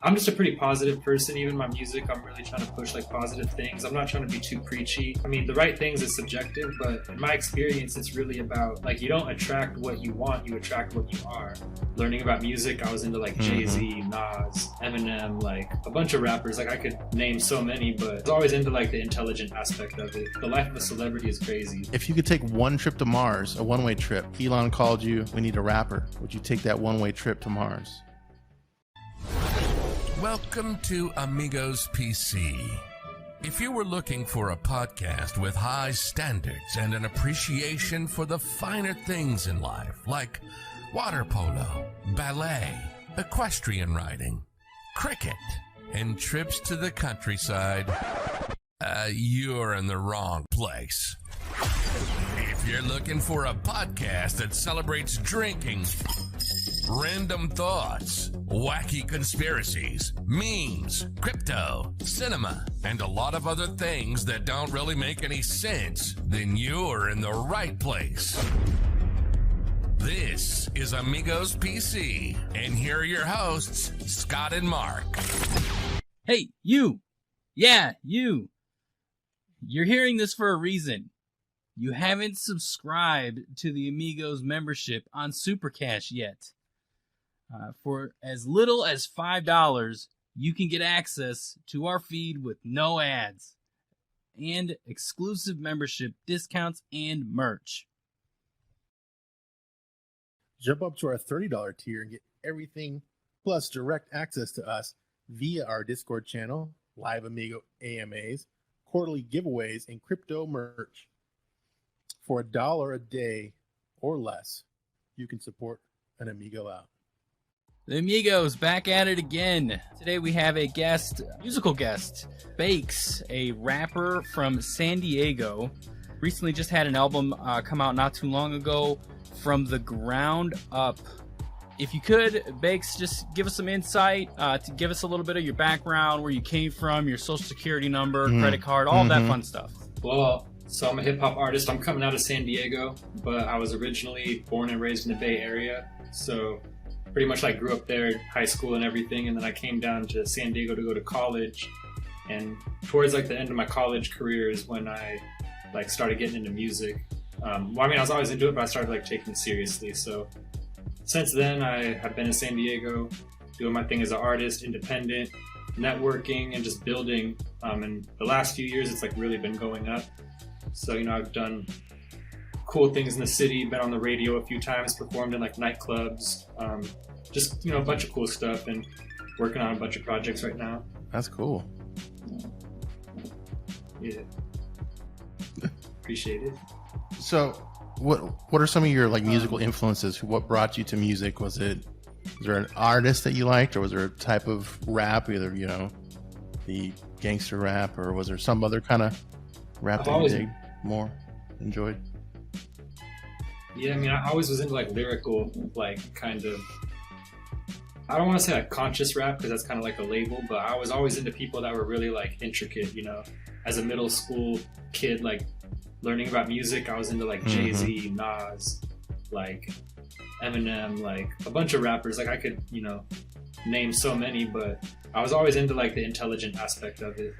I'm just a pretty positive person. Even my music, I'm really trying to push like positive things. I'm not trying to be too preachy. I mean, the right things is subjective, but in my experience, it's really about like you don't attract what you want, you attract what you are. Learning about music, I was into like Jay-Z, Nas, Eminem, like a bunch of rappers. Like I could name so many, but I was always into like the intelligent aspect of it. The life of a celebrity is crazy. If you could take one trip to Mars, a one-way trip, Elon called you, we need a rapper. Would you take that one-way trip to Mars? Welcome to Amigospc. If you were looking for a podcast with high standards and an appreciation for the finer things in life, like water polo, ballet, equestrian riding, cricket, and trips to the countryside, you're in the wrong place. If you're looking for a podcast that celebrates drinking, random thoughts, wacky conspiracies, memes, crypto, cinema, and a lot of other things that don't really make any sense, then you're in the right place. This is Amigospc, and here are your hosts, Scott and Mark. Hey, you! Yeah, you! You're hearing this for a reason. You haven't subscribed to the Amigos membership on Supercash yet. For as little as $5, you can get access to our feed with no ads and exclusive membership discounts and merch. Jump up to our $30 tier and get everything plus direct access to us via our Discord channel, live Amigo AMAs, quarterly giveaways, and crypto merch. For $1 a day or less, you can support an Amigo out. The Amigos back at it again. Today we have a guest, musical guest, Bakes, a rapper from San Diego. Recently just had an album come out not too long ago, From the Ground Up. If you could, Bakes, just give us some insight, to give us a little bit of your background, where you came from, your social security number, credit card, all of that fun stuff. Well, so I'm a hip hop artist. I'm coming out of San Diego, but I was originally born and raised in the Bay Area. So pretty much like grew up there, high school and everything, and then I came down to San Diego to go to college. And towards like the end of my college career is when I like started getting into music. Well, I mean, I was always into it, but I started like taking it seriously. So since then, I have been in San Diego doing my thing as an artist, independent, networking, and just building. And the last few years, it's like really been going up. So, you know, I've done cool things in the city, been on the radio a few times, performed in like nightclubs, just, you know, a bunch of cool stuff, and working on a bunch of projects right now. That's cool. Yeah. Appreciate it. So what are some of your like musical influences? What brought you to music? Was there an artist that you liked, or was there a type of rap, either, you know, the gangster rap, or was there some other kind of rap that you dig more, enjoyed? Yeah, I mean, I always was into like lyrical, like kind of, I don't want to say like conscious rap because that's kind of like a label, but I was always into people that were really like intricate, you know. As a middle school kid, like learning about music, I was into like Jay-Z, Nas, like Eminem, like a bunch of rappers. Like I could, you know, name so many, but I was always into like the intelligent aspect of it,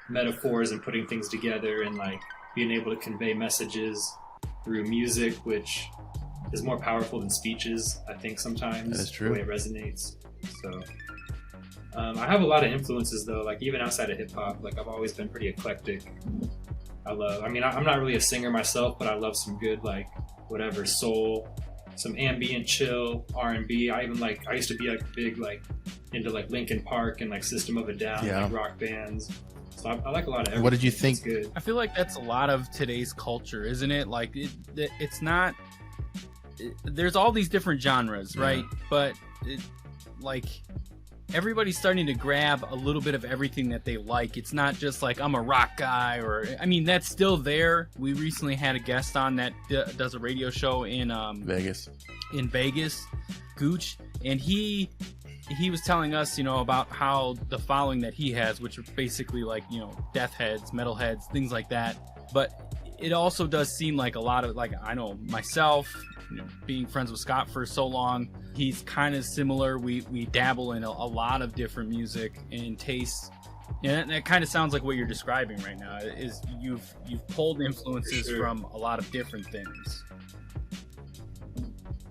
metaphors and putting things together, and like being able to convey messages through music, which is more powerful than speeches, I think, sometimes. That is true. The way it resonates. So I have a lot of influences though, like even outside of hip hop. Like I've always been pretty eclectic. I'm not really a singer myself, but I love some good, like whatever, soul, some ambient chill, R&B. I used to be like big, like into like Linkin Park and like System of a Down, like rock bands. So I like a lot of everything. What did you think? It's good. I feel like that's a lot of today's culture, isn't it? Like it's not. There's all these different genres, right? But like everybody's starting to grab a little bit of everything that they like. It's not just like I'm a rock guy, or I mean that's still there. We recently had a guest on that does a radio show in Vegas, Gooch, and he was telling us, you know, about how the following that he has, which are basically like, you know, death heads, metal heads, things like that. But it also does seem like a lot of, like, I know myself, being friends with Scott for so long, he's kind of similar. We dabble in a lot of different music and tastes. And that kind of sounds like what you're describing right now. Is you've pulled influences from a lot of different things.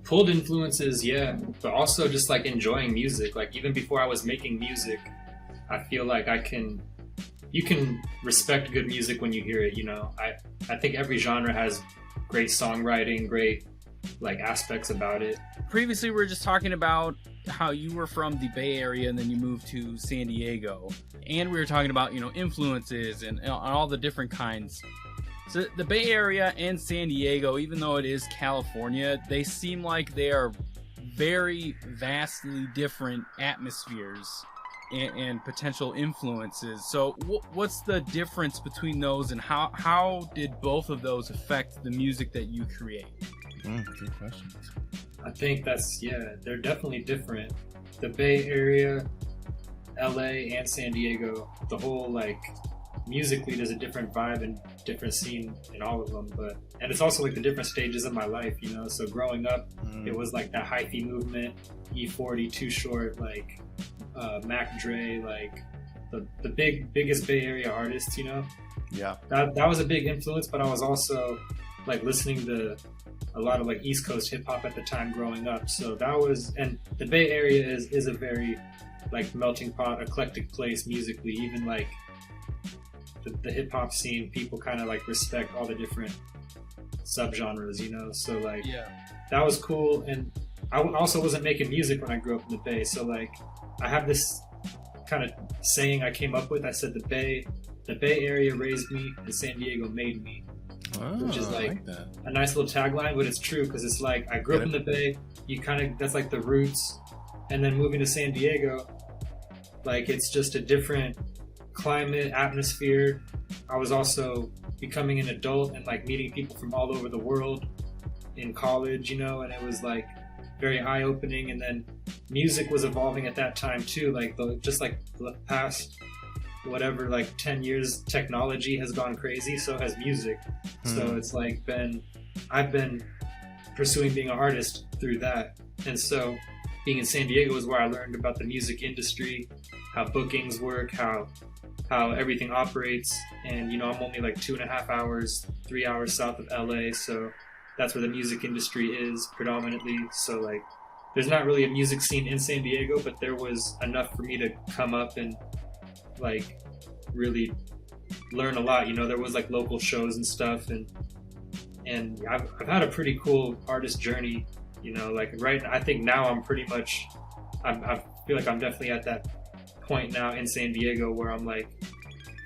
Pulled influences, yeah, but also just like enjoying music. Like even before I was making music, I feel like you can respect good music when you hear it. You know, I think every genre has great songwriting, great like aspects about it. Previously, we were just talking about how you were from the Bay Area and then you moved to San Diego, and we were talking about, you know, influences and all the different kinds. So the Bay Area and San Diego, even though it is California, they seem like they are very vastly different atmospheres and potential influences. So what's the difference between those, and how did both of those affect the music that you create? Good question. I think they're definitely different. The Bay Area, LA, and San Diego, the whole like musically there's a different vibe and different scene in all of them, and it's also like the different stages of my life, you know. So growing up, it was like that hyphy movement, E40, Too Short, like Mac Dre, like the biggest Bay Area artists, you know. Yeah, that was a big influence, but I was also like listening to a lot of like East Coast hip hop at the time growing up. So that was, and the Bay Area is a very like melting pot, eclectic place musically. Even like the hip hop scene, people kind of like respect all the different subgenres, you know. So like that was cool. And I also wasn't making music when I grew up in the Bay. So like I have this kind of saying I came up with. I said the Bay Area raised me and San Diego made me. Which is like a nice little tagline, but it's true because it's like I grew up in the Bay. That's like the roots, and then moving to San Diego, like it's just a different climate, atmosphere. I was also becoming an adult and like meeting people from all over the world in college, you know, and it was like very eye-opening. And then music was evolving at that time too, like the past whatever, like 10 years, technology has gone crazy, so has music. So it's like I've been pursuing being an artist through that. And so being in San Diego is where I learned about the music industry, how bookings work, how everything operates. And, you know, I'm only like 2.5 hours, 3 hours south of LA, so that's where the music industry is predominantly. So like there's not really a music scene in San Diego, but there was enough for me to come up and like really learn a lot. You know, there was like local shows and stuff, and I've had a pretty cool artist journey, you know. Like I think now I'm pretty much I feel like I'm definitely at that point now in San Diego where I'm like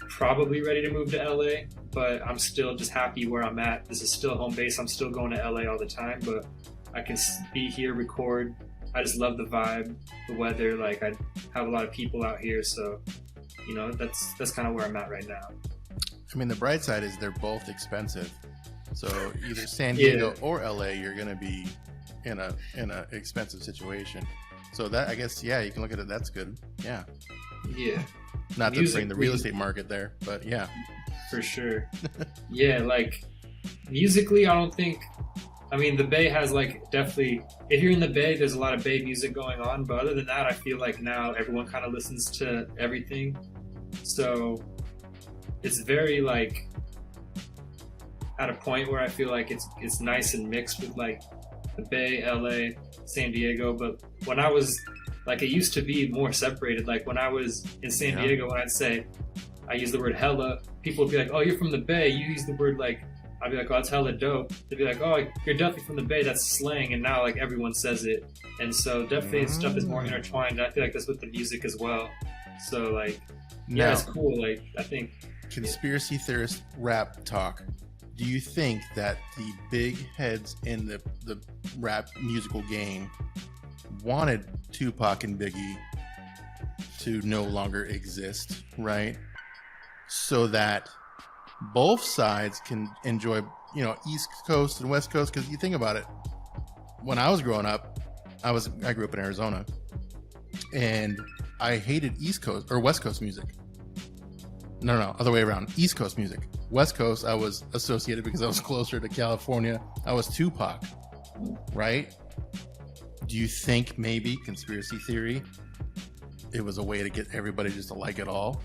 probably ready to move to LA, but I'm still just happy where I'm at. This is still home base. I'm still going to LA all the time, but I can be here, record. I just love the vibe, the weather. Like I have a lot of people out here, so you know, that's kind of where I'm at right now. I mean, the bright side is they're both expensive. So either San Diego or LA, you're going to be in a expensive situation. So that, I guess, you can look at it. That's good. Yeah. Yeah. Not to bring the real estate market there, but yeah. For sure. Yeah, like musically, I don't think. I mean, the Bay has like definitely. If you're in the Bay, there's a lot of Bay music going on. But other than that, I feel like now everyone kind of listens to everything. So it's very like at a point where I feel like it's nice and mixed with like the Bay, LA, San Diego. But when I was like, it used to be more separated. Like when I was in San Diego, when I'd say I use the word hella, people would be like, "Oh, you're from the Bay. You use the word like." I'd be like, "Oh, that's hella dope." They'd be like, "Oh, you're definitely from the Bay. That's slang." And now like everyone says it, and so definitely stuff is more intertwined. I feel like that's with the music as well. So like, yeah, it's cool. Like I think conspiracy theorist rap talk. Do you think that the big heads in the rap musical game wanted Tupac and Biggie to no longer exist, right? So that both sides can enjoy, you know, East Coast and West Coast. Because you think about it, when I was growing up, I grew up in Arizona, and I hated East Coast or West Coast music. No, other way around. East Coast music. West Coast, I was associated because I was closer to California. I was Tupac. right? Do you think maybe, conspiracy theory, it was a way to get everybody just to like it all?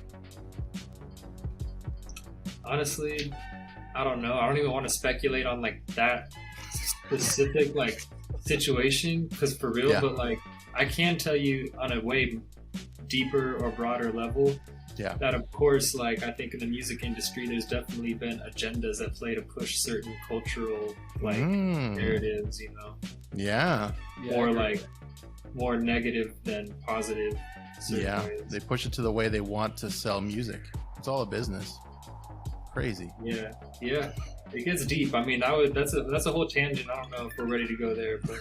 Honestly, I don't know. I don't even want to speculate on like that specific like situation, because for real, but like I can tell you on a way deeper or broader level that of course, like I think in the music industry there's definitely been agendas at play to push certain cultural like narratives, you know. Or like more negative than positive. Ways. They push it to the way they want to sell music. It's all a business. Crazy. Yeah, it gets deep. I mean, that's a whole tangent. I don't know if we're ready to go there, but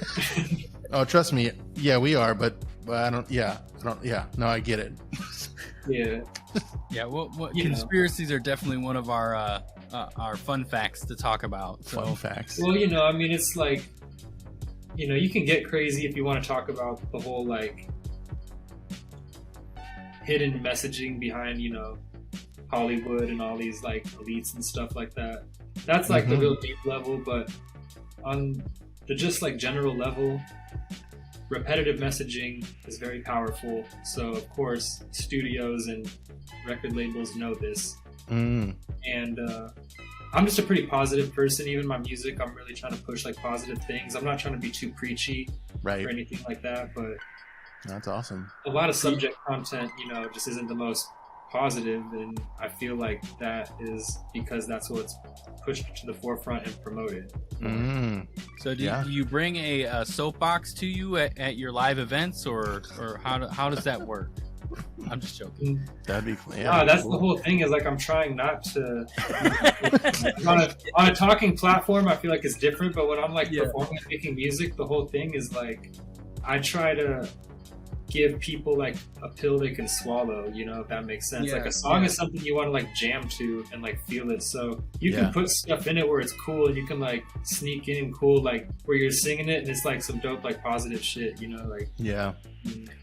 oh, trust me. Yeah, we are, but I don't. No, I get it. Well, conspiracies are definitely one of our fun facts to talk about. So. Fun facts. Well, I mean, it's like, you can get crazy if you want to talk about the whole like hidden messaging behind, Hollywood and all these like elites and stuff like that. That's like the real deep level, but on the just like general level, repetitive messaging is very powerful. So of course studios and record labels know this. And I'm just a pretty positive person. Even my music, I'm really trying to push like positive things. I'm not trying to be too preachy or anything like that, but that's awesome. A lot of subject content, just isn't the most positive, and I feel like that is because that's what's pushed to the forefront and promoted. So do you bring a soapbox to you at your live events, or how does that work? I'm just joking. That'd be cool. That's cool. The whole thing is like I'm trying not to on a talking platform I feel like it's different, but when I'm like performing and making music, the whole thing is like I try to give people like a pill they can swallow, if that makes sense. Like a song is something you want to like jam to and like feel it, so you can put stuff in it where it's cool, and you can like sneak in cool like where you're singing it and it's like some dope like positive shit,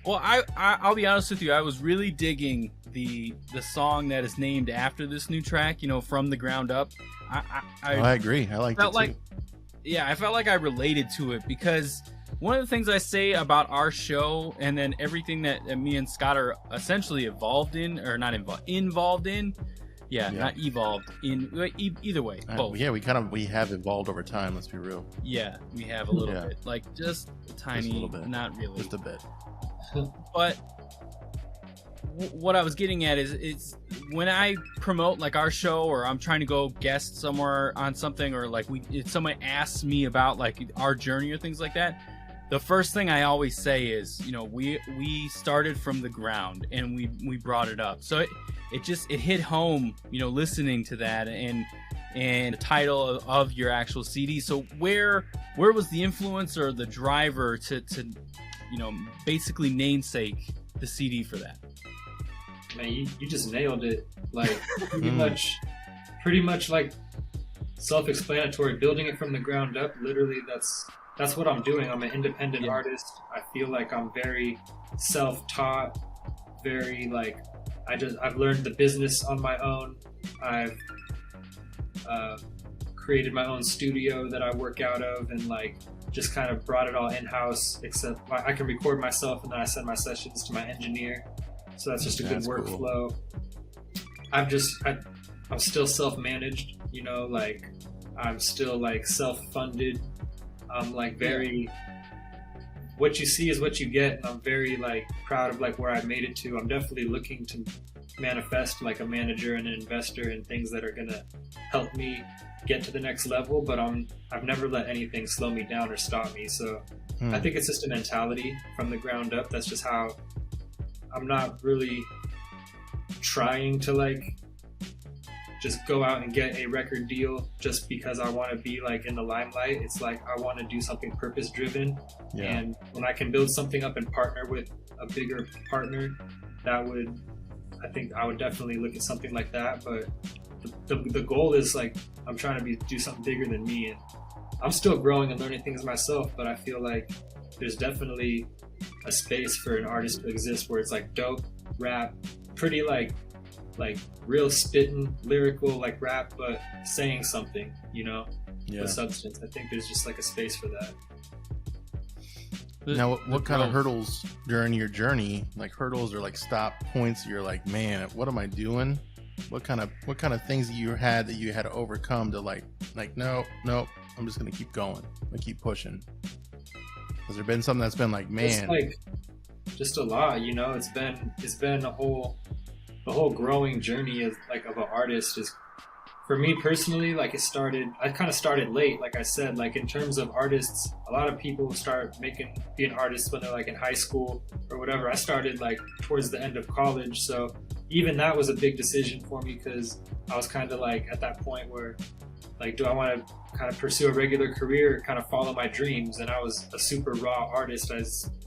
Well, I'll be honest with you, I was really digging the song that is named after this new track, From the Ground Up. I agree. I liked it too. I felt like I related to it, because one of the things I say about our show, and then everything that me and Scott are essentially involved in, or not involved in, not evolved in, either way, both. We have evolved over time. Let's be real. Yeah, we have a little bit, like just a tiny, just a little bit. Not really, just a bit. But what I was getting at is when I promote like our show, or I'm trying to go guest somewhere on something, or like if someone asks me about like our journey or things like that, the first thing I always say is, we started from the ground and we brought it up. So it hit home, listening to that and the title of your actual CD. So where was the influence or the driver to basically namesake the CD for that? Man, you just nailed it. Like pretty much like self-explanatory. Building it from the ground up. Literally, that's what I'm doing. I'm an independent artist. I feel like I'm very self-taught. Very like I've learned the business on my own. I've created my own studio that I work out of, and like just kind of brought it all in-house. Except I can record myself, and then I send my sessions to my engineer. So that's just a good workflow. Cool. I'm still self-managed, like I'm still like self-funded. I'm like very, what you see is what you get. And I'm very like proud of like where I made it to. I'm definitely looking to manifest like a manager and an investor and things that are going to help me get to the next level. But I've never let anything slow me down or stop me. So I think it's just a mentality from the ground up. That's just how I'm not really trying to like just go out and get a record deal just because I want to be like in the limelight. It's like I want to do something purpose driven, and when I can build something up and partner with a bigger partner, I think I would definitely look at something like that. But the goal is like I'm trying to do something bigger than me, and I'm still growing and learning things myself, but I feel like there's definitely a space for an artist to exist where it's like dope rap, pretty like real spitting lyrical like rap, but saying something, with substance. I think there's just like a space for that. Now, what kind of hurdles during your journey, like hurdles or like stop points, you're like, man, what am I doing? What kind of things you had to overcome to like no, I'm just gonna keep going, keep pushing. Has there been something that's been like, man, just a lot, you know? It's been the whole growing journey of an artist is, for me personally, like I kind of started late, like I said, like in terms of artists, a lot of people start being artists when they're like in high school or whatever. I started like towards the end of college. So even that was a big decision for me, because I was kind of like at that point where like, do I want to kind of pursue a regular career or kind of follow my dreams? And I was a super raw artist. I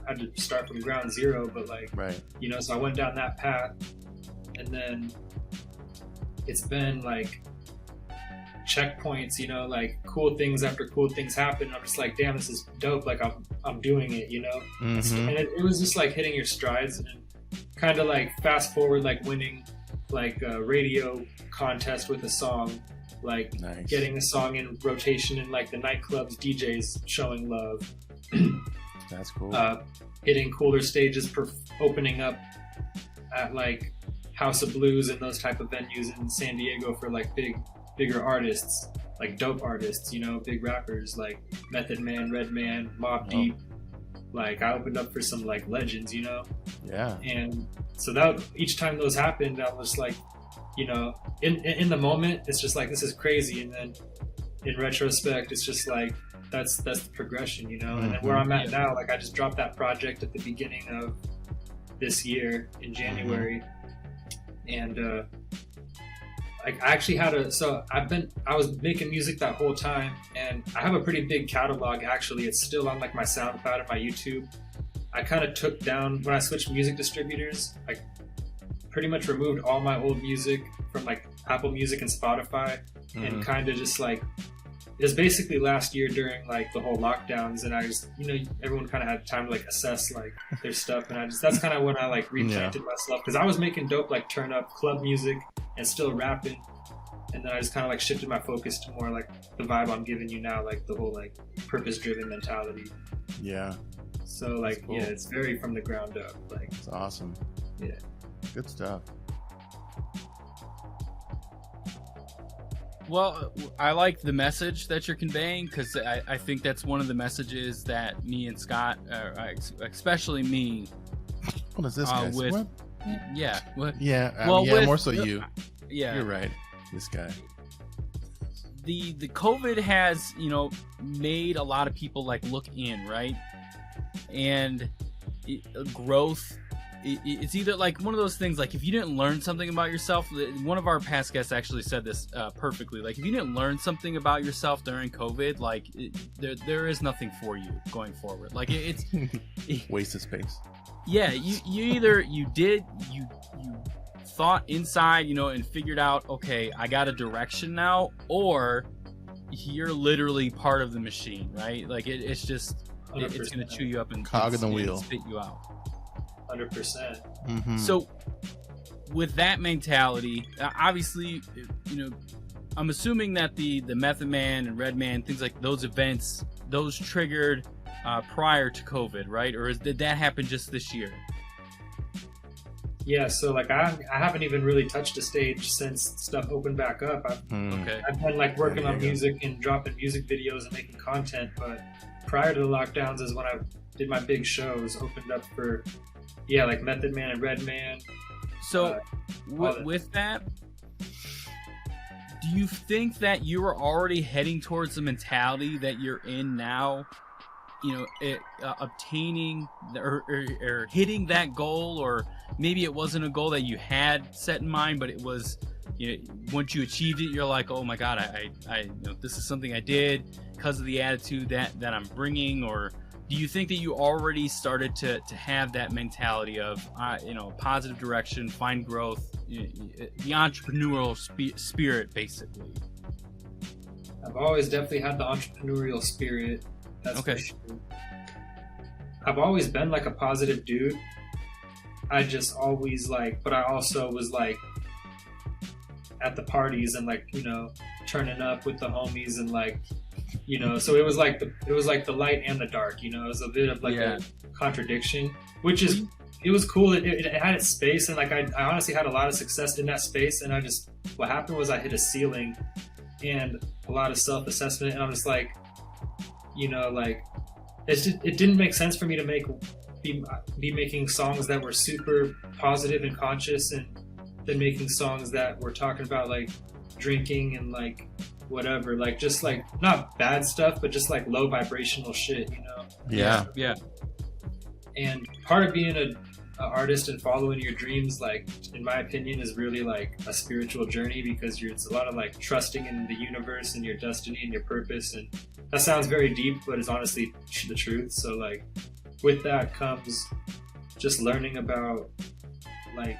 had to start from ground zero, but like, right. You know, so I went down that path, and then it's been like checkpoints, you know, like cool things after cool things happen. I'm just like, damn, this is dope. Like I'm doing it, you know? Mm-hmm. And it was just like hitting your strides, and kind of like fast forward, like winning like a radio contest with a song, like nice. Getting a song in rotation in like the nightclubs, DJs showing love. That's cool. Hitting cooler stages, opening up at like House of Blues and those type of venues in San Diego for like bigger artists, like dope artists, you know, big rappers like Method Man, Redman, Mobb Deep. Like I opened up for some like legends, you know? Yeah. And so that each time those happened, I was like, you know, in the moment, it's just like, this is crazy. And then in retrospect, it's just like, that's the progression, you know? And then where I'm at now, like I just dropped that project at the beginning of this year in January. And, like I actually had I was making music that whole time, and I have a pretty big catalog. Actually, it's still on like my SoundCloud and my YouTube. I kind of took down, when I switched music distributors, I pretty much removed all my old music from like Apple Music and Spotify, and kind of just like, it was basically last year during like the whole lockdowns, and I just, you know, everyone kind of had time to like assess like their stuff, and that's kind of when I like replanted myself, because I was making dope like turn up club music and still rapping, and then I just kind of like shifted my focus to more like the vibe I'm giving you now, like the whole like purpose driven mentality. Yeah. So like, cool. Yeah, it's very from the ground up. Like, it's awesome. Yeah. Good stuff. Well, I like the message that you're conveying, because I think that's one of the messages that me and Scott, especially me, what is this guy? With, yeah. What? Yeah. Well, yeah. More so you. Yeah. You're right. This guy. The COVID has, you know, made a lot of people like look in, right? And growth. It's either like one of those things, like if you didn't learn something about yourself, one of our past guests actually said this perfectly, like if you didn't learn something about yourself during COVID, like there is nothing for you going forward. Like it's waste of space. Yeah, you thought inside, you know, and figured out, okay, I got a direction now, or you're literally part of the machine, right? Like it's just it's gonna chew you up and cog in the wheel, spit you out. 100%. Mm-hmm. So with that mentality, obviously, you know, I'm assuming that the Method Man and Redman, things like those events, those triggered prior to COVID, right? Or did that happen just this year? Yeah, so like I haven't even really touched a stage since stuff opened back up. I've been like working on music and dropping music videos and making content, but prior to the lockdowns is when I did my big shows, opened up for like Method Man and Redman. So with that, do you think that you were already heading towards the mentality that you're in now, you know, obtaining or hitting that goal, or maybe it wasn't a goal that you had set in mind, but it was, you know, once you achieved it, you're like, oh my God, I you know, this is something I did because of the attitude that I'm bringing? Or do you think that you already started to have that mentality of, you know, positive direction, find growth, the entrepreneurial spirit, basically? I've always definitely had the entrepreneurial spirit. That's okay. For sure. I've always been like a positive dude. I just always like, but I also was like at the parties and like, you know, turning up with the homies and like you know. So it was like the light and the dark, you know. It was a bit of like a contradiction, which is it was cool. It had its space, and like I honestly had a lot of success in that space. And what happened was I hit a ceiling and a lot of self-assessment, and I'm just like, you know, like it didn't make sense for me to be making songs that were super positive and conscious, and then making songs that were talking about like drinking and like whatever, like just like not bad stuff, but just like low vibrational shit, you know. Yeah. And part of being a artist and following your dreams, like in my opinion, is really like a spiritual journey, because it's a lot of like trusting in the universe and your destiny and your purpose. And that sounds very deep, but it's honestly the truth. So like with that comes just learning about like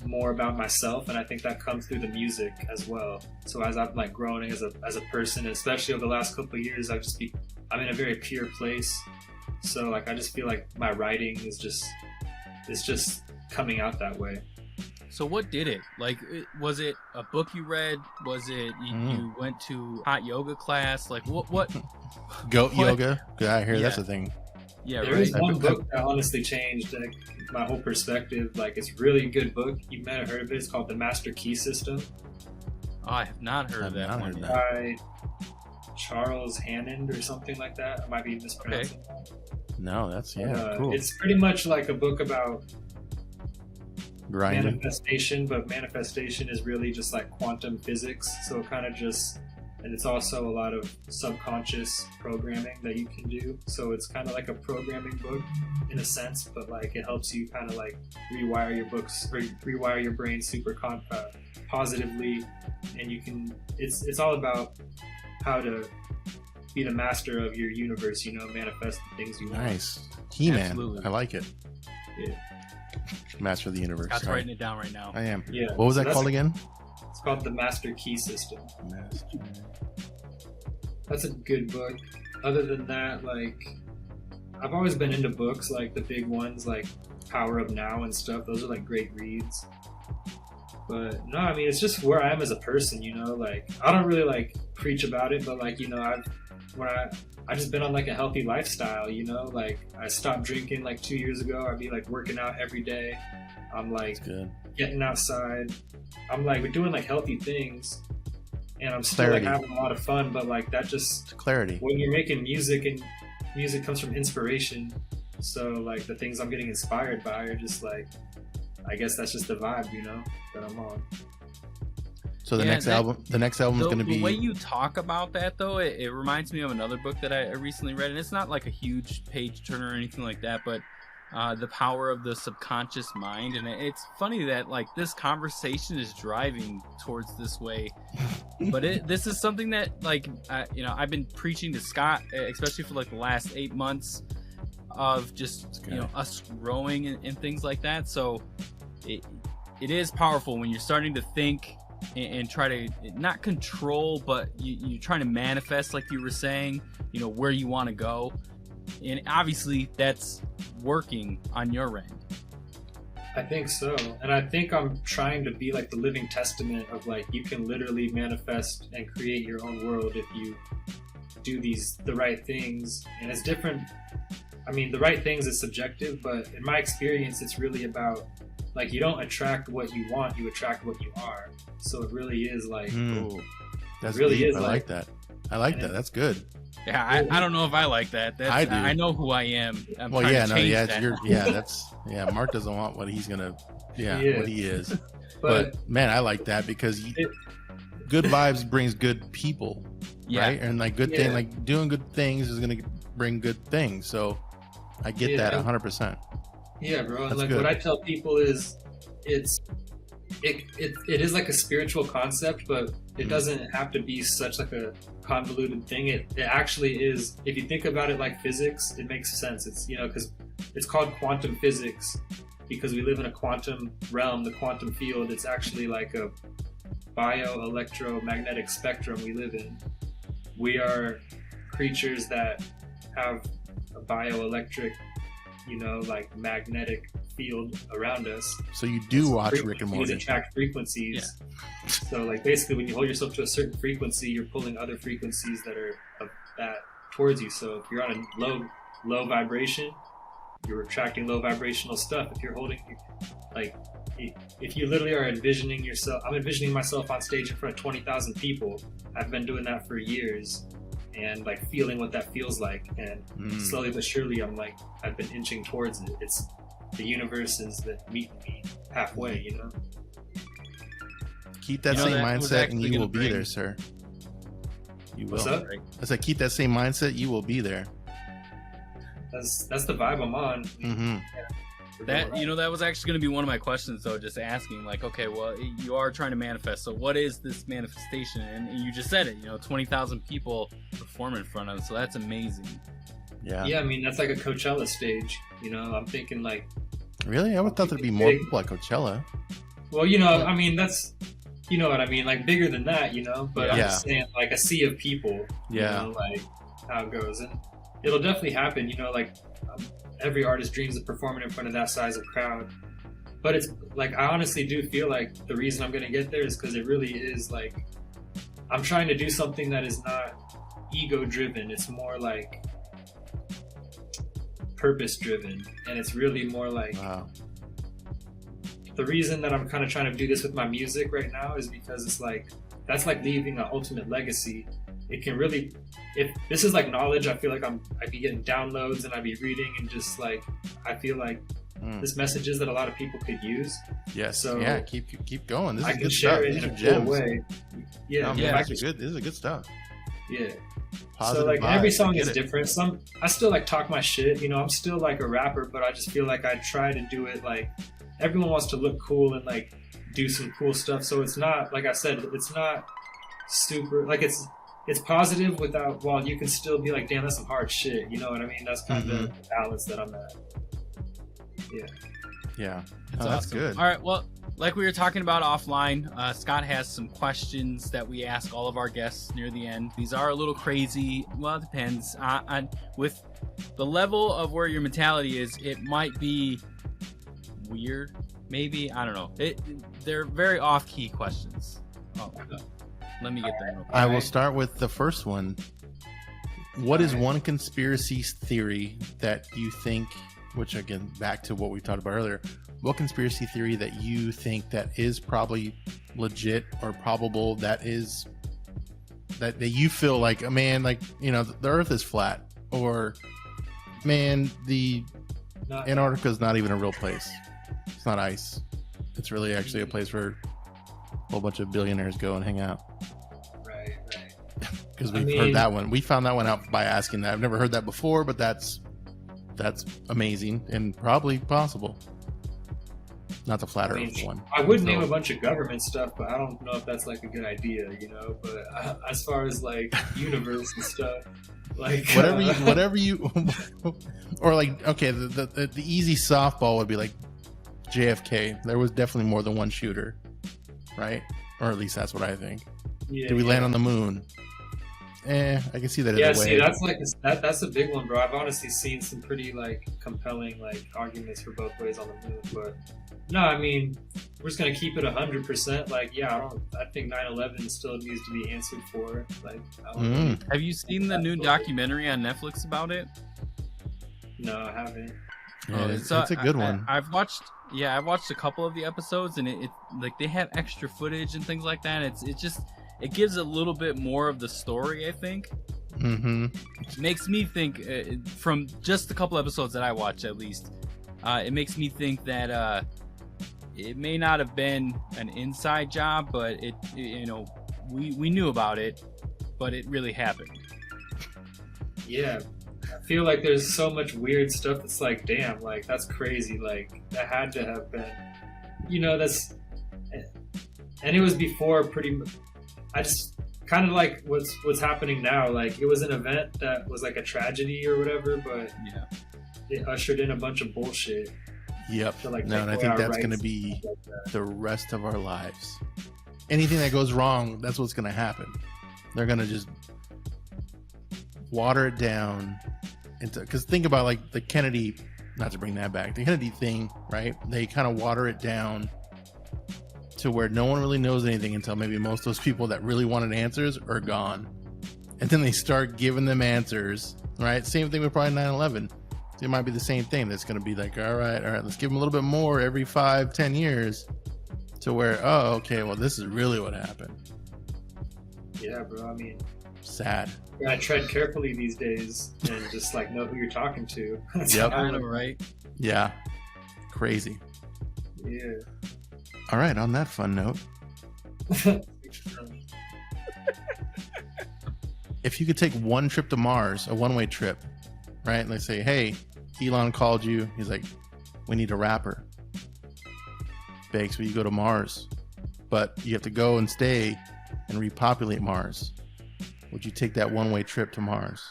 more about myself, and I think that comes through the music as well. So as I've like grown as a person, and especially over the last couple of years, I'm in a very pure place. So like I just feel like my writing is just coming out that way. So what did it? Like, was it a book you read? Was it you went to hot yoga class? Like what? Goat yoga? I hear that's a thing. Yeah, there is one book that honestly changed my whole perspective. Like, it's a really good book. You might have heard of it. It's called The Master Key System. Oh, I have not heard of that one. By Charles Hammond or something like that. I might be mispronouncing that. No, that's cool. It's pretty much like a book about grinding, manifestation, but manifestation is really just like quantum physics. So it kind of and it's also a lot of subconscious programming that you can do. So it's kind of like a programming book in a sense, but like it helps you kind of like rewire your brain super positively, and you can. It's all about how to be the master of your universe, you know, manifest the things you want. Nice. He-Man. I like it. Yeah. Master of the universe. I'm writing it down right now. I am. Yeah. What was that called again? It's called The Master Key System. Master. That's a good book. Other than that, like, I've always been into books, like the big ones, like Power of Now and stuff. Those are like great reads. But no, I mean, it's just where I am as a person, you know, like I don't really like preach about it, but like, you know, I just been on like a healthy lifestyle, you know, like I stopped drinking like 2 years ago. I'd be like working out every day. I'm like getting outside. I'm like, we're doing like healthy things, and I'm still like having a lot of fun, but like that just clarity. When you're making music, and music comes from inspiration. So like the things I'm getting inspired by are just like, I guess that's just the vibe, you know, that I'm on. So the next album is going to be... The way you talk about that, though, it reminds me of another book that I recently read, and it's not like a huge page turner or anything like that, but The Power of the Subconscious Mind. And it's funny that like this conversation is driving towards this way, but this is something that like you know, I've been preaching to Scott, especially for like the last 8 months, of just you know, us growing and things like that. So it is powerful when you're starting to think and try to not control, but you're trying to manifest, like you were saying, you know, where you want to go. And obviously that's working on your end. I think so. And I think I'm trying to be like the living testament of like, you can literally manifest and create your own world if you do the right things. And it's different. I mean, the right things is subjective, but in my experience, it's really about like, you don't attract what you want, you attract what you are. So it really is like, that's really deep. I like that. I like that. That's good. Yeah, I don't know if I like that. I do. I know who I am. Mark doesn't want what he's gonna, what he is. But man, I like that because good vibes brings good people, right? And like good thing, like doing good things is gonna bring good things. So I get that 100%. Yeah, bro. And that's like good. what I tell people is, it is like a spiritual concept, but it doesn't have to be such like a convoluted thing. It actually is. If you think about it like physics, it makes sense. It's, you know, because it's called quantum physics because we live in a quantum realm, the quantum field. It's actually like a bioelectromagnetic spectrum we live in. We are creatures that have a bioelectric, you know, like magnetic field around us. So you do watch Rick and Morty. Attract frequencies. Yeah. So like basically when you hold yourself to a certain frequency, you're pulling other frequencies that are of that towards you. So if you're on a low vibration, you're attracting low vibrational stuff. If you're holding, like, if you literally are envisioning yourself, I'm envisioning myself on stage in front of 20,000 people. I've been doing that for years, and like feeling what that feels like, and slowly but surely I've been inching towards it. It's the universe is that meeting me halfway, you know. Keep that same mindset and you will be there, sir. You will. What's up? I said keep that same mindset, you will be there. That's the vibe I'm on. Mm-hmm. Yeah. That was actually going to be one of my questions, though, just asking, like, okay, well, you are trying to manifest, so what is this manifestation? And you just said it, 20,000 people perform in front of it, so that's amazing. Yeah, I mean, that's like a Coachella stage, I'm thinking, like... Really? I would thought there'd be more people at Coachella. Well, I mean, that's... You know what I mean? Like, bigger than that, But I'm just saying, like, a sea of people, like, how it goes. And it'll definitely happen, every artist dreams of performing in front of that size of crowd. But it's like, I honestly do feel like the reason I'm going to get there is because it really is like, I'm trying to do something that is not ego driven. It's more like purpose driven. And it's really more like, wow. The reason that I'm kind of trying to do this with my music right now is because it's like, that's like leaving an ultimate legacy. It can really, if this is like knowledge, I feel like I'd be getting downloads and I'd be reading and just like, I feel like this messages that a lot of people could use. Yes. So yeah. Keep going. This is good good share stuff. it These in are a gems. cool way. Yeah. This is good stuff. Yeah. Positive so like vibes. every song is different. I still like talk my shit. I'm still like a rapper, but I just feel like I try to do it like everyone wants to look cool and like do some cool stuff. So it's not, like I said, it's not super like it's positive without, while you can still be like, damn, that's some hard shit. You know what I mean? That's kind of the balance that I'm at. Yeah. That's awesome. good. All right. Well, like we were talking about offline, Scott has some questions that we ask all of our guests near the end. These are a little crazy. Well, it depends on with the level of where your mentality is. It might be weird, maybe. I don't know. They're very off-key questions. Oh, let me get them. I will start with the first one. What is one conspiracy theory that you think, which again, back to what we talked about earlier, what conspiracy theory that you think that is probably legit or probable, that you feel like, man, like, the earth is flat, or man, the Antarctica is not even a real place. It's not ice. It's really actually a place where a whole bunch of billionaires go and hang out. Right. Because we've heard that one. We found that one out by asking that. I've never heard that before, but that's amazing and probably possible. Not the flat Earth one. I would name a bunch of government stuff, but I don't know if that's like a good idea, But as far as like universe and stuff, like whatever you, or like, okay, the easy softball would be like JFK. There was definitely more than one shooter, right? Or at least that's what I think. Yeah, Did we land on the moon? I can see that. Yeah, either way. see, that's like that's a big one, bro. I've honestly seen some pretty like compelling like arguments for both ways on the moon, but no, I mean, we're just gonna keep it 100%. Like, yeah, I think 9/11 still needs to be answered for. Like, I don't know. Have you seen the new documentary on Netflix about it? No, I haven't. Yeah, it's a good one. I've watched a couple of the episodes, and it like they have extra footage and things like that. It gives a little bit more of the story, I think. It makes me think, from just a couple episodes that I watched at least, it makes me think that it may not have been an inside job, but we knew about it, but it really happened. Yeah. I feel like there's so much weird stuff that's like, damn, like that's crazy. Like that had to have been, and it was before pretty much. I just kind of like what's happening now. Like it was an event that was like a tragedy or whatever, but it ushered in a bunch of bullshit. Yep. To, like, and I think that's going to be the rest of our lives. Anything that goes wrong, that's what's going to happen. They're going to just water it down because think about like the Kennedy not to bring that back, the Kennedy thing, right? They kind of water it down to where no one really knows anything until maybe most of those people that really wanted answers are gone. And then they start giving them answers, right? Same thing with probably 9/11. It might be the same thing. That's going to be like, all right, let's give them a little bit more every 5-10 years to where, oh, okay, well, this is really what happened. Yeah, bro. I mean, sad. You gotta tread carefully these days and just like know who you're talking to. Yep. I know, right? Yeah. Crazy. Yeah. All right. On that fun note, if you could take one trip to Mars, a one-way trip, right? And they say, hey, Elon called you. He's like, we need a rapper. Bakes, will you go to Mars? But you have to go and stay and repopulate Mars. Would you take that one-way trip to Mars?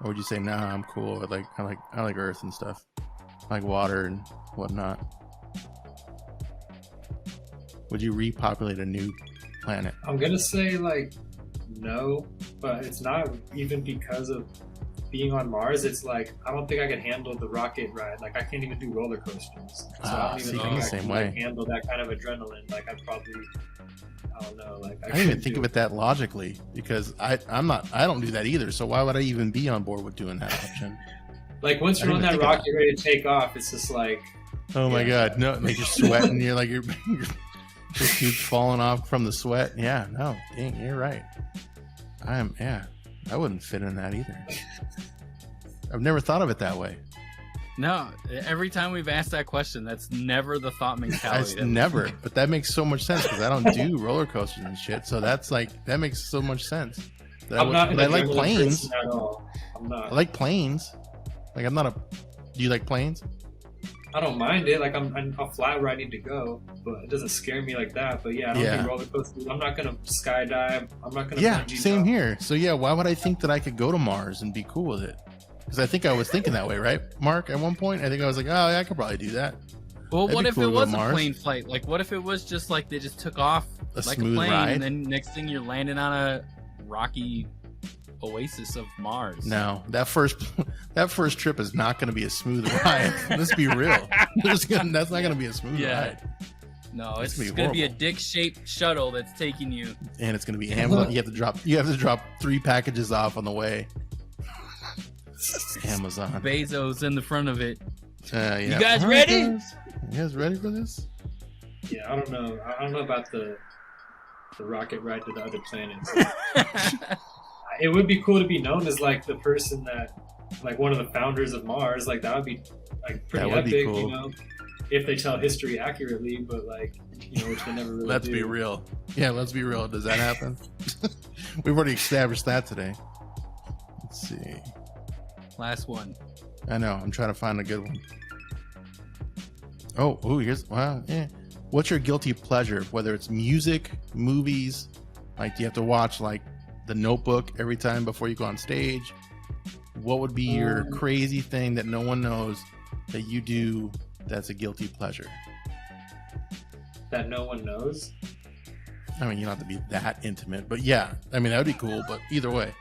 Or would you say, nah, I'm cool. I like Earth and stuff. I like water and whatnot. Would you repopulate a new planet? I'm gonna say like no, but it's not even because of being on Mars. It's like I don't think I could handle the rocket ride. Like I can't even do roller coasters. So I don't even think I can like, handle that kind of adrenaline. Like I'd probably, I don't know. Like I didn't even think of it that logically because I don't do that either. So why would I even be on board with doing that option? Like once you're on that rocket ready to take off, it's just like, oh my god, no! Like you're sweating. You're like you're keep falling off from the sweat. Yeah, no, dang, you're right. I wouldn't fit in that either. I've never thought of it that way. No, every time we've asked that question, that's never the thought mentality. Never, but that makes so much sense because I don't do roller coasters and shit. So that's like that makes so much sense. I like planes. At all. I'm not. I like planes. Like I'm not a. Do you like planes? I don't mind it. Like I'll fly where I need to go, but it doesn't scare me like that. But yeah, I don't do roller coasters. I'm not gonna skydive. I'm not gonna. Yeah, same here. So yeah, why would I think that I could go to Mars and be cool with it? Because I think I was thinking that way, right, Mark? At one point, I think I was like, oh, yeah, I could probably do that. Well, what if it was a plane flight? Like, what if it was just like they just took off like a plane, ride? And then next thing you're landing on a rocky oasis of Mars? No, that first trip is not going to be a smooth ride. Let's be real. That's not going to be a smooth ride. No, it's going to be a dick-shaped shuttle that's taking you, and it's going to be Amazon. You have to drop 3 packages off on the way. Amazon. Bezos in the front of it. Yeah. You guys ready? You guys ready for this? Yeah, I don't know. I don't know about the rocket ride to the other planets. It would be cool to be known as like the person that, like one of the founders of Mars. Like that would be like pretty epic, cool. You know, if they tell history accurately. But like, you know, which they never really Let's be real. Yeah, let's be real. Does that happen? We've already established that today. Let's see. Last one. I know. I'm trying to find a good one. Oh, here's What's your guilty pleasure? Whether it's music, movies, like do you have to watch like The Notebook every time before you go on stage? What would be your crazy thing that no one knows that you do that's a guilty pleasure? That no one knows? I mean, you don't have to be that intimate, but yeah. I mean, that would be cool, but either way.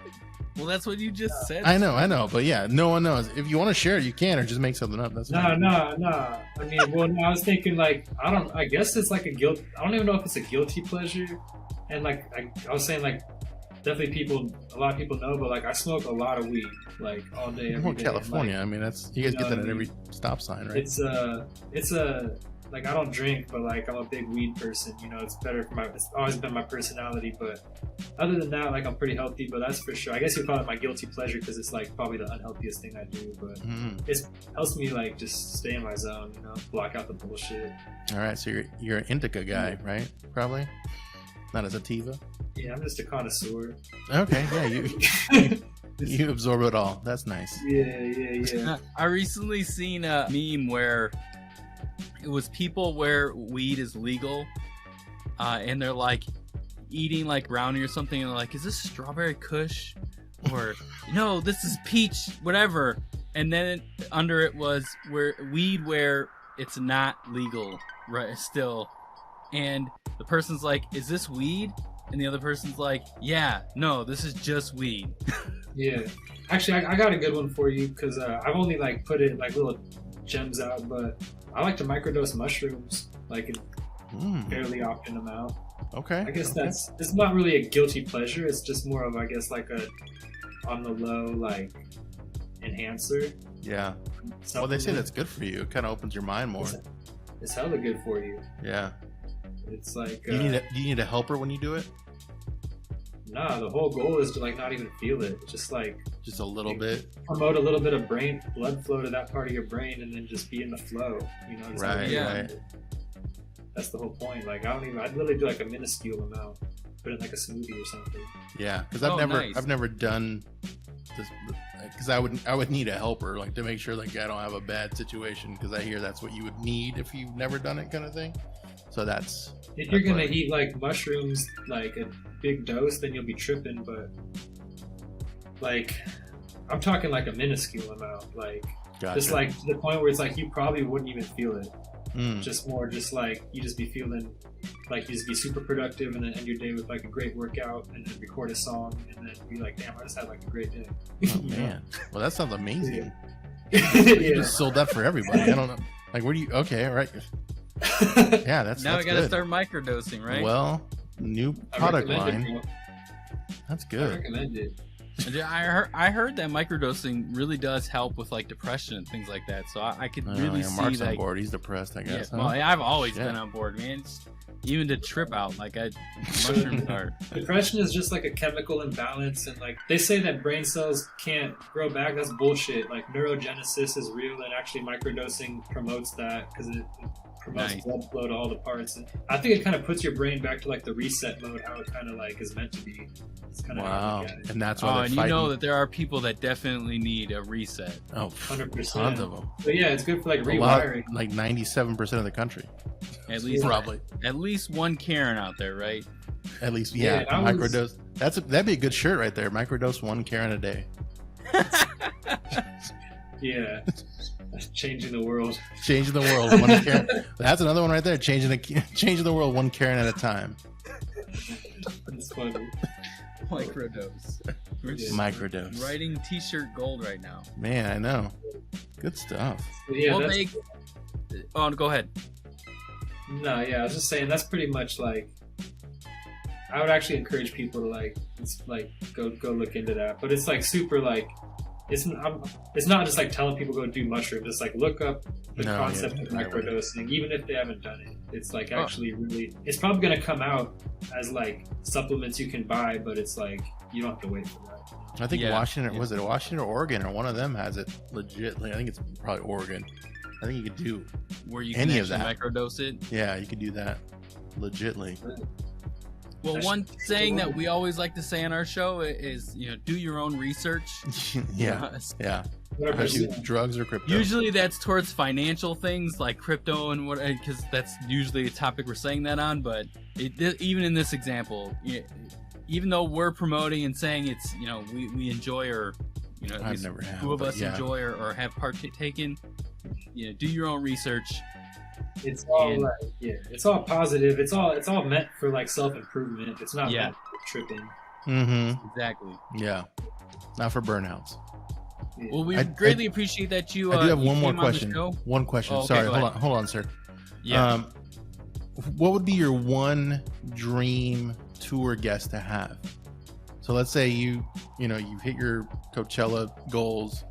Well, that's what you just said. I know, but yeah, no one knows. If you want to share it, you can, or just make something up. That's no. I mean, well, I was thinking like I guess it's like a guilt. I don't even know if it's a guilty pleasure. And like I was saying, like definitely a lot of people know, but like I smoke a lot of weed, like all day, every day. California, like, I mean, that's you guys get that at every stop sign, right? It's like I don't drink, but like I'm a big weed person. You know, it's always been my personality. But other than that, like I'm pretty healthy. But that's for sure. I guess you'd call it my guilty pleasure because it's like probably the unhealthiest thing I do. But it helps me like just stay in my zone. You know, block out the bullshit. All right, so you're an indica guy, right? Probably not a sativa. Yeah, I'm just a connoisseur. Okay, yeah, you absorb it all. That's nice. Yeah. I recently seen a meme where it was people where weed is legal, and they're like eating like brownie or something, and they're like, "Is this strawberry Kush?" Or "No, this is peach, whatever." And then under it was where it's not legal, right? Still, and the person's like, "Is this weed?" And the other person's like, "Yeah, no, this is just weed." Yeah. Actually, I got a good one for you because I've only like put it like little gems out, but I like to microdose mushrooms like in fairly often amount. Okay. I guess it's not really a guilty pleasure. It's just more of, I guess, like a on the low like enhancer. Yeah. Well, they say that's good for you. It kind of opens your mind more. It's hella good for you. Yeah. It's like do you need a helper when you do it? Nah, the whole goal is to like not even feel it. Just like a little bit. Promote a little bit of brain blood flow to that part of your brain, and then just be in the flow. You know. Right. Yeah. Right. That's the whole point. Like I'd literally do like a minuscule amount, put it in like a smoothie or something. Yeah, because I've never done this because I would need a helper like to make sure like I don't have a bad situation, because I hear that's what you would need if you've never done it, kind of thing. So that's if you're gonna eat like mushrooms like a big dose, then you'll be tripping. But like I'm talking like a minuscule amount, like just like to the point where it's like you probably wouldn't even feel it. Just more just like you just be feeling like you just be super productive, and then end your day with like a great workout, and then record a song, and then be like, damn, I just had like a great day. Oh man, well that sounds amazing. You just sold that for everybody. I don't know, like where do you? Okay, all right. Yeah, that's now that's we gotta good. start microdosing, right? Well, new product line. That's good. I recommend it. I heard that microdosing really does help with like depression and things like that. So I could really see Mark's like on board. He's depressed, I guess. Yeah, well, I've always been on board, man. Even to trip out, like mushrooms are. Depression is just like a chemical imbalance, and like they say that brain cells can't grow back. That's bullshit. Like neurogenesis is real, and actually microdosing promotes that because it promotes blood flow to all the parts. And I think it kind of puts your brain back to like the reset mode, how it kind of like is meant to be. It's kind of how I look at it. And that's why and you know that there are people that definitely need a reset. Oh, 100%. Tons of them. But yeah, it's good for like rewiring. Like 97% of the country. At least probably. At least one Karen out there, right? At least, yeah. Microdose. That'd be a good shirt right there. Microdose 1 Karen a day. Yeah. Changing the world. Changing the world. 1 Karen. That's another one right there. Changing the world 1 Karen at a time. That's funny. Microdose. Microdose. Writing t-shirt gold right now. Man, I know. Good stuff. Yeah, go ahead. No, yeah, I was just saying that's pretty much like I would actually encourage people to like go look into that. But it's like super like it's not just like telling people go do mushrooms. It's like look up the concept of microdosing, even if they haven't done it. It's like actually really it's probably gonna come out as like supplements you can buy, but it's like you don't have to wait for that. I think Washington was it Washington or Oregon or one of them has it legit. I think it's probably Oregon. I think you could do where you can microdose it. Yeah, you could do that legitly. Well, one saying that we always like to say on our show is, do your own research. Yeah. Drugs or crypto. Usually that's towards financial things like crypto and what, because that's usually a topic we're saying that on. But even in this example, even though we're promoting and saying it's, we enjoy or, at I've least never have, two of us enjoy or have partaken, do your own research. It's all it's all positive. It's all meant for like self-improvement. It's not meant for tripping. Mm-hmm. Exactly. Yeah. Not for burnouts. Yeah. Well, we greatly appreciate that you. I do have one more question. One question. Okay, sorry, hold on, sir. Yeah. What would be your one dream tour guest to have? So let's say you've hit your Coachella goals.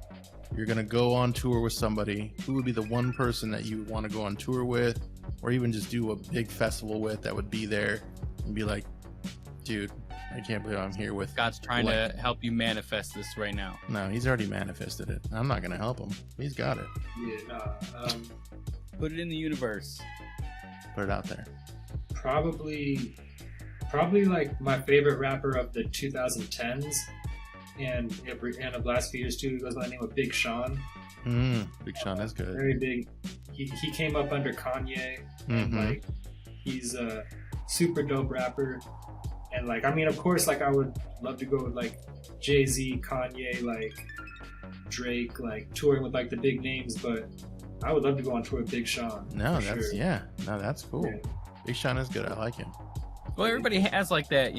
You're going to go on tour with somebody. Who would be the one person that you would want to go on tour with, or even just do a big festival with that would be there and be like, dude, I can't believe I'm here with God's trying to help you manifest this right now. No, he's already manifested it. I'm not going to help him. He's got it. Yeah. Put it in the universe. Put it out there. Probably like my favorite rapper of the 2010s. And of last few years too, he goes by the name of Big Sean. Big Sean, that's good. Very big. He came up under Kanye, and like he's a super dope rapper. And like, I mean, of course, like I would love to go with like Jay-Z, Kanye, like Drake, like touring with like the big names. But I would love to go on tour with Big Sean. No, that's cool. Yeah. Big Sean is good. I like him. Well, everybody has like that,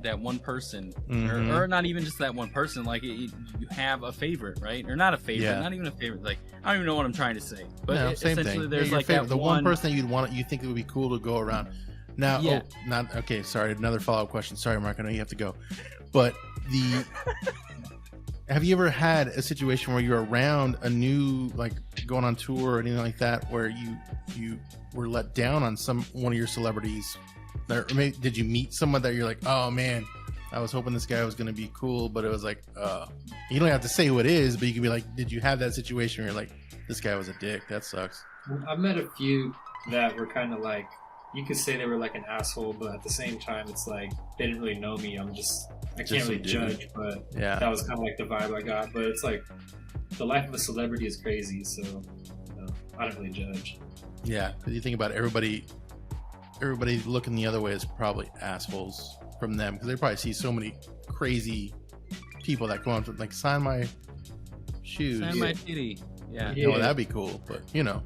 that one person, Mhm. or not even just that one person. Like you have a favorite, right? Or not a favorite, Yeah. not even a favorite. Like I don't even know what I'm trying to say. But No, same essentially, thing. there's Your like favorite, that the one person that you think it would be cool to go around. Now, Yeah. not okay. Sorry, another follow-up question. Sorry, Mark. I know you have to go, but have you ever had a situation where you're around a new, like going on tour or anything like that, where you were let down on one of your celebrities? Or maybe, did you meet someone that you're like, oh man, I was hoping this guy was going to be cool, but it was like, you don't have to say who it is, but you can be like, did you have that situation where you're like, this guy was a dick? That sucks. I've met a few that were kind of like, you could say they were like an asshole, but at the same time, it's like they didn't really know me. I can't really judge, but Yeah. that was kind of like the vibe I got. But it's like the life of a celebrity is crazy, so I don't really judge. Yeah, because you think about it, everybody looking the other way is probably assholes from them, because they probably see so many crazy people that go on to like, sign my shoes. Sign my titty. Yeah. Yeah. Oh, that'd be cool, but Yeah,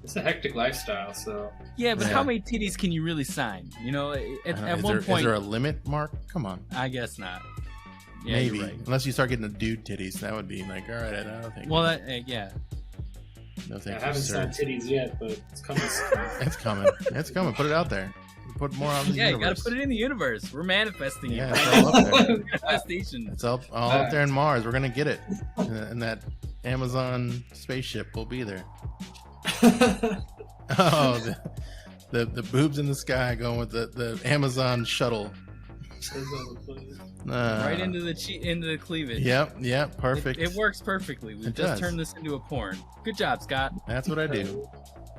it's a hectic lifestyle. So Yeah, but Yeah. how many titties can you really sign? You know, I don't know, at is one there, point, is there a limit, Mark? Come on. I guess not. Yeah, Maybe. you're right. Unless you start getting the dude titties, that would be like, all right, I don't think. Well, yeah. no I thank you, haven't sir. signed titties yet, but it's coming. It's coming. It's coming. Put it out there. Put more out in the Yeah, you universe. gotta put it in the universe. We're manifesting Yeah, it. it's all up there. Manifestation. It's all up there in Mars. We're gonna get it, and that Amazon spaceship will be there. Oh, the boobs in the sky going with the Amazon shuttle. Right into the cleavage. Yep, perfect. It works perfectly. We've It just does. turned this into a porn. Good job, Scott. That's what I do.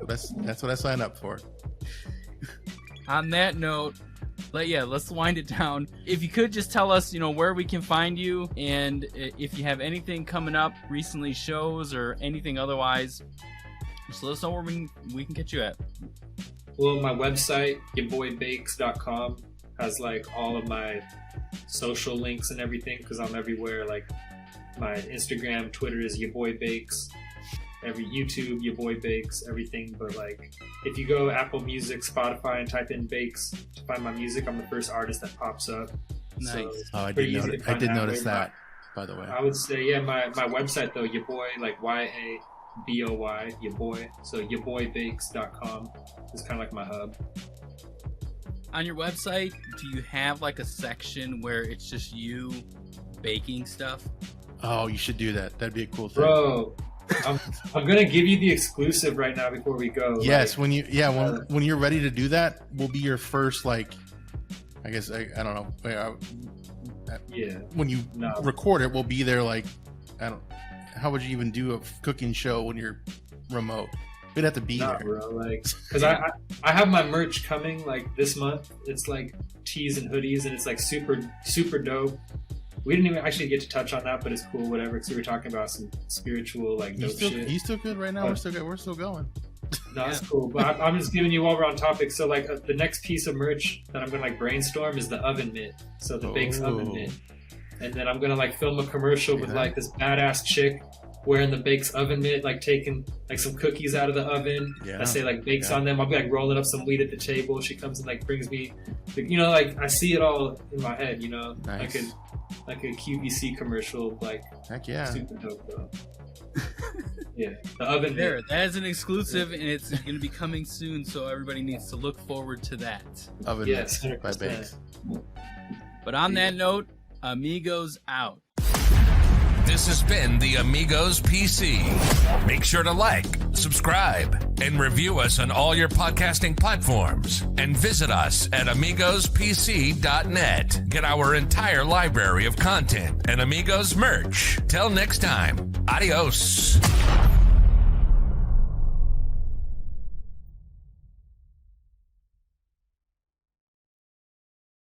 That's what I signed up for. On that note, let's wind it down. If you could just tell us, where we can find you, and if you have anything coming up, recently shows or anything otherwise, just let us know where we can get you at. Well, my website, yaboybakes.com, has like all of my social links and everything, because I'm everywhere. Like my Instagram, Twitter is yaboybakes. Every YouTube, yaboybakes, everything. But like, if you go Apple Music, Spotify, and type in Bakes to find my music, I'm the first artist that pops up. Nice. So Oh, I pretty did easy notice. to I find did that notice way. that, by the way. I would say, my website though, yaboy, like YABOY, yaboy. So yaboybakes.com is kind of like my hub. On your website, do you have like a section where it's just you baking stuff? Oh, you should do that. That'd be a cool thing. Bro, I'm gonna give you the exclusive right now before we go. Yes, Like, when you're ready to do that, we'll be your first, like, I guess I don't know. yeah. When you No. record it, we'll be there. Like, how would you even do a cooking show when you're remote? We'd have to be Nah, there. bro. Like, cause I have my merch coming like this month. It's like tees and hoodies, and it's like super super dope. We didn't even actually get to touch on that, but it's cool, whatever. Because we were talking about some spiritual like dope shit. You still good right now? Oh. We're still good. We're still going. No, that's cool. But I'm just giving you while we're on topic. So like the next piece of merch that I'm gonna like brainstorm is the oven mitt. So the Bakes oven mitt, and then I'm gonna like film a commercial with like this badass chick wearing the Bakes oven mitt, like taking like some cookies out of the oven. Yeah. I say like Bakes Yeah. on them. I'll be like rolling up some weed at the table. She comes and like brings me, like I see it all in my head. Nice. Like a QVC commercial, like Heck yeah. super dope though. Yeah, the oven There, mitt. that is an exclusive, and it's going to be coming soon, so everybody needs to look forward to that. Oven Yes, mitts by 100%. Bakes. But on that note, Amigos out. This has been the Amigos PC. Make sure to like, subscribe, and review us on all your podcasting platforms. And visit us at amigospc.net. Get our entire library of content and Amigos merch. Till next time, adios.